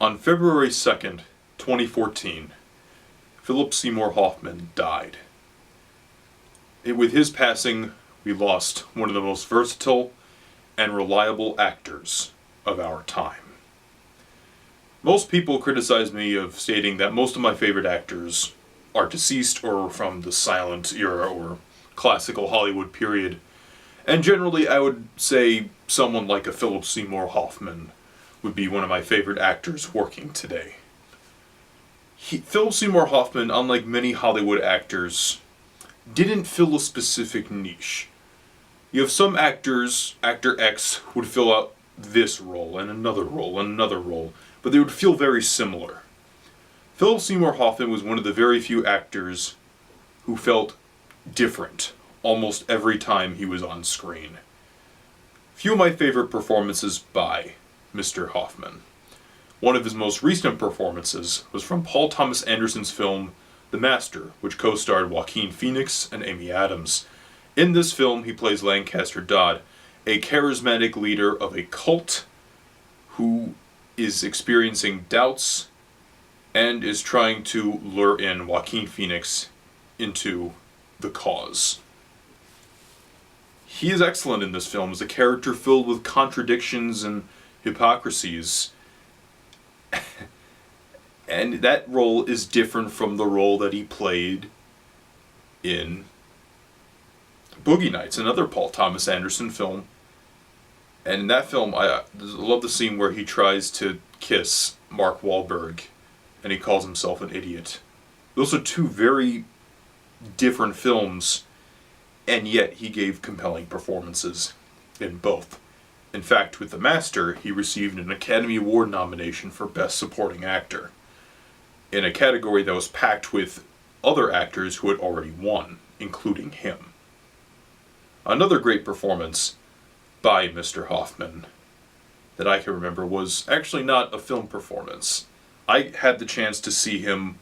On February 2nd, 2014, Philip Seymour Hoffman died. With his passing, we lost one of the most versatile and reliable actors of our time. Most people criticize me of stating that most of my favorite actors are deceased or from the silent era or classical Hollywood period, and generally I would say someone like a Philip Seymour Hoffman would be one of my favorite actors working today. Philip Seymour Hoffman, unlike many Hollywood actors, didn't fill a specific niche. You have some actors, actor X would fill out this role and another role and another role, but they would feel very similar. Philip Seymour Hoffman was one of the very few actors who felt different almost every time he was on screen. Few of my favorite performances by Mr. Hoffman. One of his most recent performances was from Paul Thomas Anderson's film The Master, which co-starred Joaquin Phoenix and Amy Adams. In this film, he plays Lancaster Dodd, a charismatic leader of a cult who is experiencing doubts and is trying to lure in Joaquin Phoenix into the cause. He is excellent in this film as a character filled with contradictions and hypocrisies. And that role is different from the role that he played in Boogie Nights, another Paul Thomas Anderson film. And in that film, I love the scene where he tries to kiss Mark Wahlberg and he calls himself an idiot. Those are two very different films, and yet he gave compelling performances in both. In fact, with The Master, he received an Academy Award nomination for Best Supporting Actor, in a category that was packed with other actors who had already won, including him. Another great performance by Mr. Hoffman that I can remember was actually not a film performance. I had the chance to see him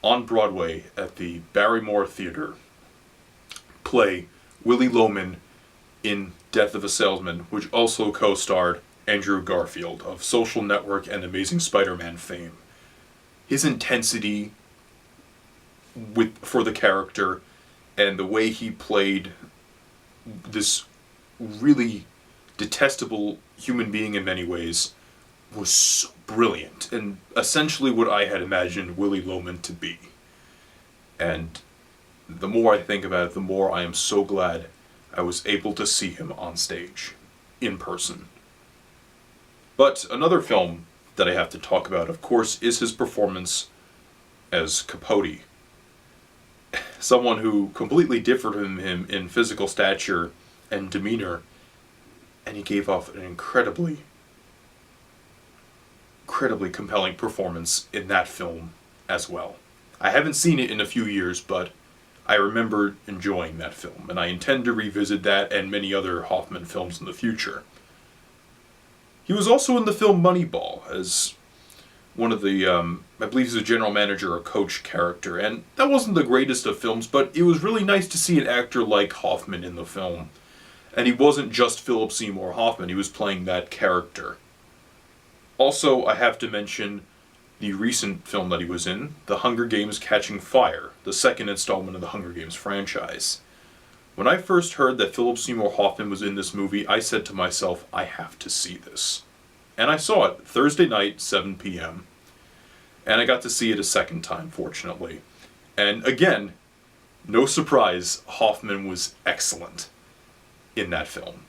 on Broadway at the Barrymore Theater play Willie Loman in Death of a Salesman, which also co-starred Andrew Garfield of Social Network and Amazing Spider-Man fame. His intensity for the character and the way he played this really detestable human being in many ways was so brilliant, and essentially what I had imagined Willie Loman to be. And the more I think about it, the more I am so glad I was able to see him on stage, in person. But another film that I have to talk about, of course, is his performance as Capote. Someone who completely differed from him in physical stature and demeanor, and he gave off an incredibly compelling performance in that film as well. I haven't seen it in a few years, but I remember enjoying that film, and I intend to revisit that and many other Hoffman films in the future. He was also in the film Moneyball as one of the, I believe he's a general manager or coach character, and that wasn't the greatest of films, but it was really nice to see an actor like Hoffman in the film. And he wasn't just Philip Seymour Hoffman, he was playing that character. Also, I have to mention the recent film that he was in, The Hunger Games: Catching Fire, the second installment of the Hunger Games franchise. When I first heard that Philip Seymour Hoffman was in this movie, I said to myself, I have to see this. And I saw it Thursday night, 7 p.m. And I got to see it a second time, fortunately. And again, no surprise, Hoffman was excellent in that film.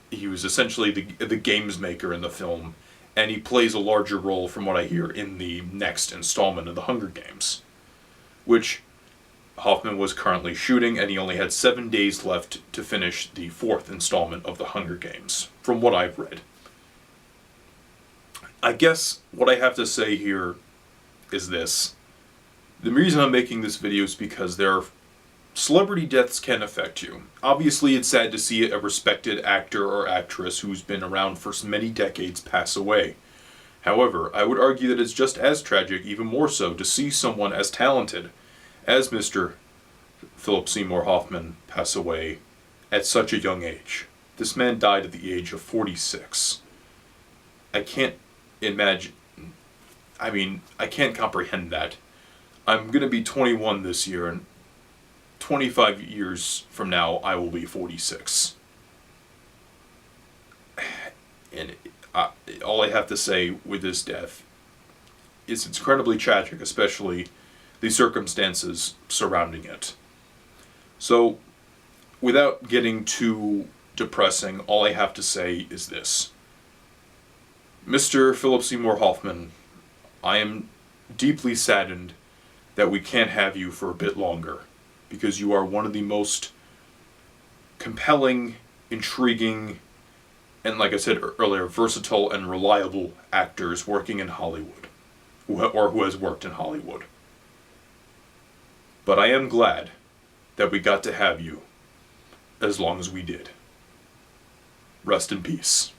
He was essentially the games maker in the film, and he plays a larger role, from what I hear, in the next installment of the Hunger Games, which Hoffman was currently shooting, and he only had 7 days left to finish the 4th installment of the Hunger Games, from what I've read. I guess what I have to say here is this. The reason I'm making this video is because celebrity deaths can affect you. Obviously, it's sad to see a respected actor or actress who's been around for many decades pass away. However, I would argue that it's just as tragic, even more so, to see someone as talented as Mr. Philip Seymour Hoffman pass away at such a young age. This man died at the age of 46. I can't imagine I mean, I can't comprehend that. I'm going to be 21 this year, and 25 years from now, I will be 46. And all I have to say with his death is it's incredibly tragic, especially the circumstances surrounding it. So, without getting too depressing, all I have to say is this. Mr. Philip Seymour Hoffman, I am deeply saddened that we can't have you for a bit longer, because you are one of the most compelling, intriguing, and like I said earlier, versatile and reliable actors working in Hollywood, or who has worked in Hollywood. But I am glad that we got to have you as long as we did. Rest in peace.